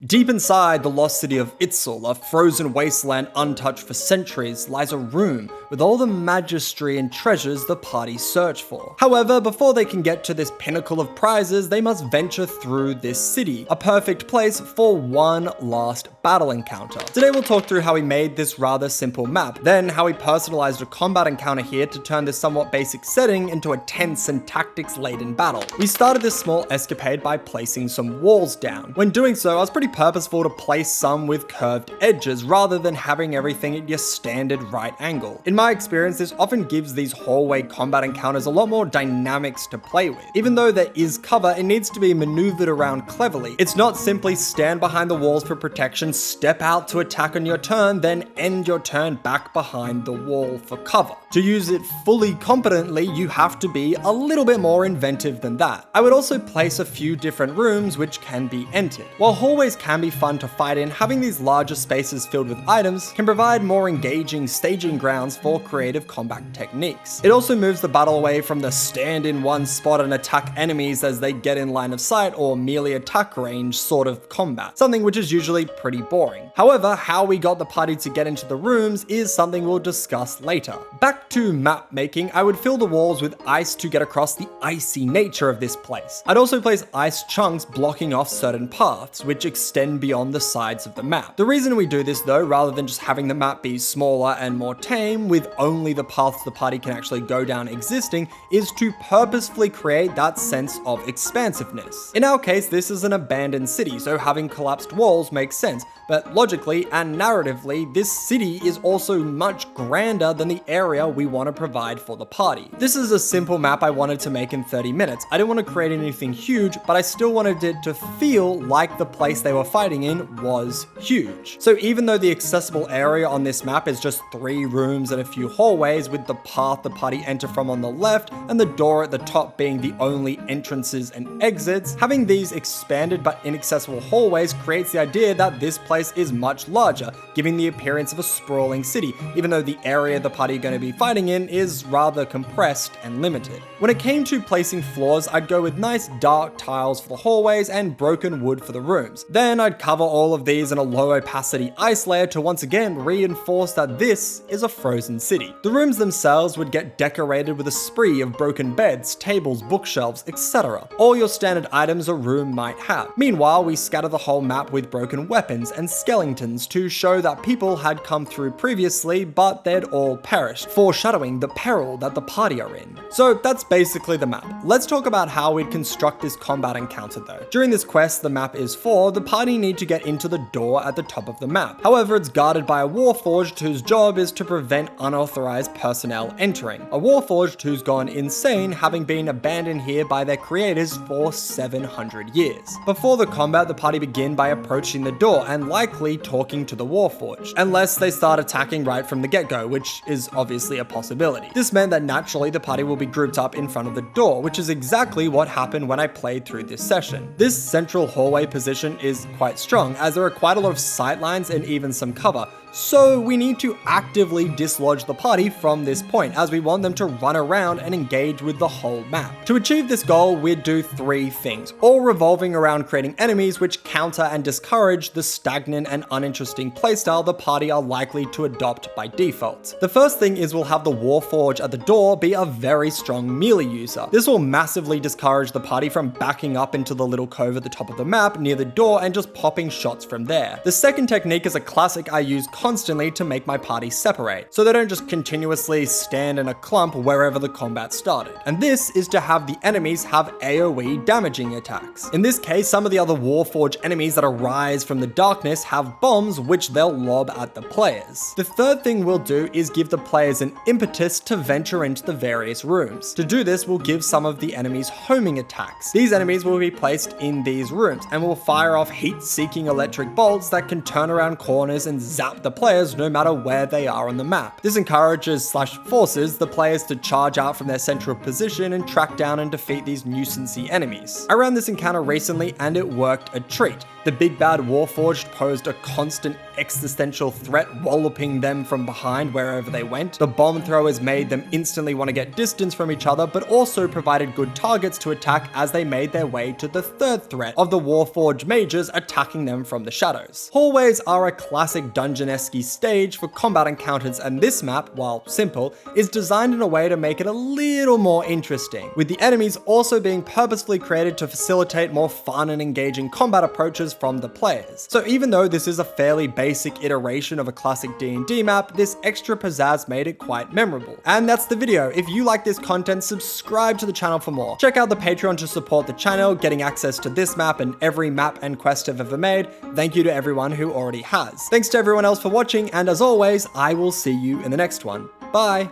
Deep inside the lost city of Itzel, a frozen wasteland untouched for centuries, lies a room with all the majesty and treasures the party search for. However, before they can get to this pinnacle of prizes, they must venture through this city, a perfect place for one last battle encounter. Today we'll talk through how we made this rather simple map, then how we personalized a combat encounter here to turn this somewhat basic setting into a tense and tactics-laden battle. We started this small escapade by placing some walls down. When doing so, I was pretty purposeful to place some with curved edges rather than having everything at your standard right angle. In my experience, this often gives these hallway combat encounters a lot more dynamics to play with. Even though there is cover, it needs to be maneuvered around cleverly. It's not simply stand behind the walls for protection, step out to attack on your turn, then end your turn back behind the wall for cover. To use it fully competently, you have to be a little bit more inventive than that. I would also place a few different rooms which can be entered. While hallways can be fun to fight in, having these larger spaces filled with items can provide more engaging staging grounds for creative combat techniques. It also moves the battle away from the stand in one spot and attack enemies as they get in line of sight or merely attack range sort of combat, something which is usually pretty boring. However, how we got the party to get into the rooms is something we'll discuss later. Back to map making, I would fill the walls with ice to get across the icy nature of this place. I'd also place ice chunks blocking off certain paths, which extend beyond the sides of the map. The reason we do this though, rather than just having the map be smaller and more tame with only the paths the party can actually go down existing, is to purposefully create that sense of expansiveness. In our case, this is an abandoned city, so having collapsed walls makes sense, but logically and narratively, this city is also much grander than the area we want to provide for the party. This is a simple map I wanted to make in 30 minutes. I didn't want to create anything huge, but I still wanted it to feel like the place they were fighting in was huge. So even though the accessible area on this map is just 3 rooms and a few hallways with the path the party enter from on the left and the door at the top being the only entrances and exits, having these expanded but inaccessible hallways creates the idea that this place is much larger, giving the appearance of a sprawling city, even though the area the party are going to be fighting in is rather compressed and limited. When it came to placing floors, I'd go with nice dark tiles for the hallways and broken wood for the rooms. Then I'd cover all of these in a low opacity ice layer to once again reinforce that this is a frozen city. The rooms themselves would get decorated with a spree of broken beds, tables, bookshelves, etc. All your standard items a room might have. Meanwhile, we scatter the whole map with broken weapons and skeletons to show that people had come through previously, but they'd all perished, foreshadowing the peril that the party are in. So that's basically the map. Let's talk about how we'd construct this combat encounter though. During this quest the map is for, the party need to get into the door at the top of the map. However, it's guarded by a warforged whose job is to prevent unauthorized personnel entering. A warforged who's gone insane, having been abandoned here by their creators for 700 years. Before the combat, the party begin by approaching the door and likely talking to the warforged, unless they start attacking right from the get-go, which is obviously a possibility. This meant that naturally the party will be grouped up in front of the door, which is exactly what happened when I played through this session. This central hallway position is quite strong, as there are quite a lot of sightlines and even some cover. So we need to actively dislodge the party from this point, as we want them to run around and engage with the whole map. To achieve this goal, we'd do 3 things, all revolving around creating enemies which counter and discourage the stagnant and uninteresting playstyle the party are likely to adopt by default. The first thing is we'll have the warforged at the door be a very strong melee user. This will massively discourage the party from backing up into the little cove at the top of the map near the door and just popping shots from there. The second technique is a classic I use constantly to make my party separate, so they don't just continuously stand in a clump wherever the combat started. And this is to have the enemies have AoE damaging attacks. In this case, some of the other Warforged enemies that arise from the darkness have bombs which they'll lob at the players. The third thing we'll do is give the players an impetus to venture into the various rooms. To do this, we'll give some of the enemies homing attacks. These enemies will be placed in these rooms and will fire off heat-seeking electric bolts that can turn around corners and zap the the players no matter where they are on the map. This encourages/forces the players to charge out from their central position and track down and defeat these nuisancey enemies. I ran this encounter recently and it worked a treat. The big bad Warforged posed a constant existential threat, walloping them from behind wherever they went. The bomb throwers made them instantly want to get distance from each other, but also provided good targets to attack as they made their way to the third threat of the Warforged mages attacking them from the shadows. Hallways are a classic dungeon-esque stage for combat encounters, and this map, while simple, is designed in a way to make it a little more interesting, with the enemies also being purposefully created to facilitate more fun and engaging combat approaches from the players. So even though this is a fairly basic iteration of a classic D&D map, this extra pizzazz made it quite memorable. And that's the video. If you like this content, subscribe to the channel for more. Check out the Patreon to support the channel, getting access to this map and every map and quest I've ever made. Thank you to everyone who already has. Thanks to everyone else for watching, and as always, I will see you in the next one. Bye!